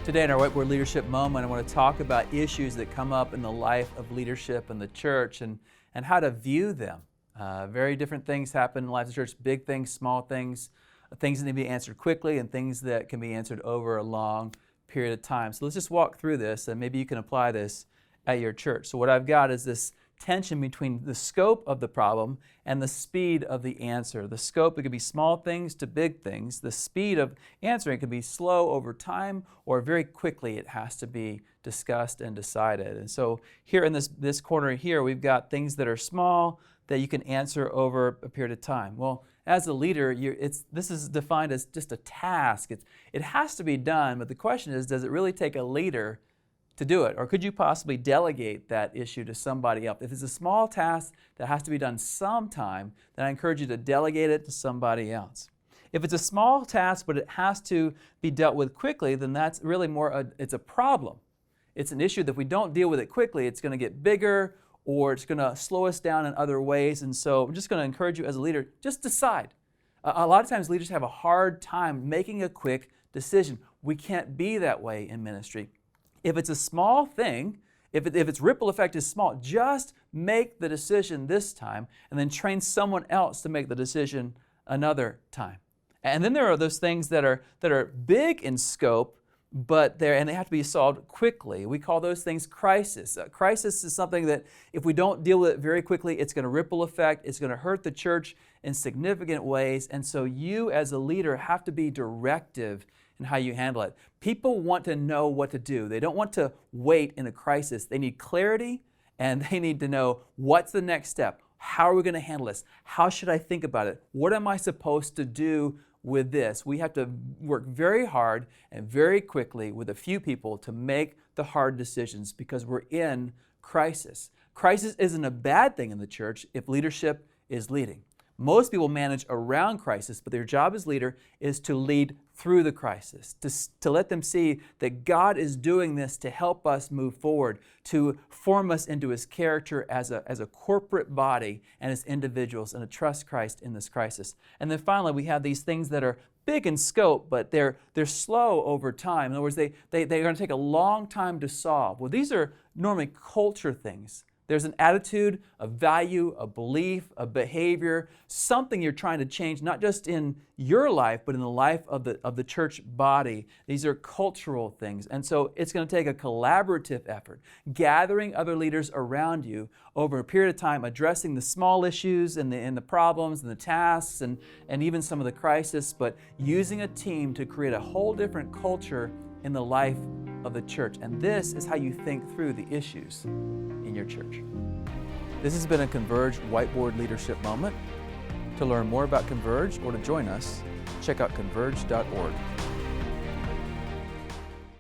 Today in our Whiteboard Leadership moment, I want to talk about issues that come up in the life of leadership in the church and how to view them. Very different things happen in the life of the church, big things, small things, things that need to be answered quickly and things that can be answered over a long period of time. So let's just walk through this and maybe you can apply this at your church. So what I've got is this tension between the scope of the problem and the speed of the answer. The scope, it could be small things to big things. The speed of answering could be slow over time or very quickly it has to be discussed and decided. And so here in this corner here, we've got things that are small that you can answer over a period of time. Well, as a leader, this is defined as just a task. It has to be done, but the question is, does it really take a leader to do it? Or could you possibly delegate that issue to somebody else? If it's a small task that has to be done sometime, then I encourage you to delegate it to somebody else. If it's a small task but it has to be dealt with quickly, then that's really it's a problem. It's an issue that if we don't deal with it quickly, it's going to get bigger or it's going to slow us down in other ways. And so I'm just going to encourage you as a leader, just decide. A lot of times leaders have a hard time making a quick decision. We can't be that way in ministry. If it's a small thing, if its ripple effect is small, just make the decision this time and then train someone else to make the decision another time. And then there are those things that are big in scope, but they have to be solved quickly. We call those things crisis. Crisis is something that if we don't deal with it very quickly, it's going to ripple effect, it's going to hurt the church in significant ways. And so you as a leader have to be directive in how you handle it. People want to know what to do. They don't want to wait in a crisis. They need clarity and they need to know what's the next step. How are we going to handle this? How should I think about it? What am I supposed to do with this? We have to work very hard and very quickly with a few people to make the hard decisions because we're in crisis. Crisis isn't a bad thing in the church if leadership is leading. Most people manage around crisis, but their job as leader is to lead through the crisis, to let them see that God is doing this to help us move forward, to form us into His character as a corporate body and as individuals, and to trust Christ in this crisis. And then finally, we have these things that are big in scope, but they're slow over time. In other words, they're going to take a long time to solve. Well, these are normally culture things. There's an attitude, a value, a belief, a behavior, something you're trying to change, not just in your life, but in the life of the church body. These are cultural things. And so it's going to take a collaborative effort, gathering other leaders around you over a period of time, addressing the small issues and the problems and the tasks and even some of the crisis, but using a team to create a whole different culture in the life of the church. And this is how you think through the issues in your church. This has been a Converge Whiteboard Leadership Moment. To learn more about Converge or to join us, check out converge.org.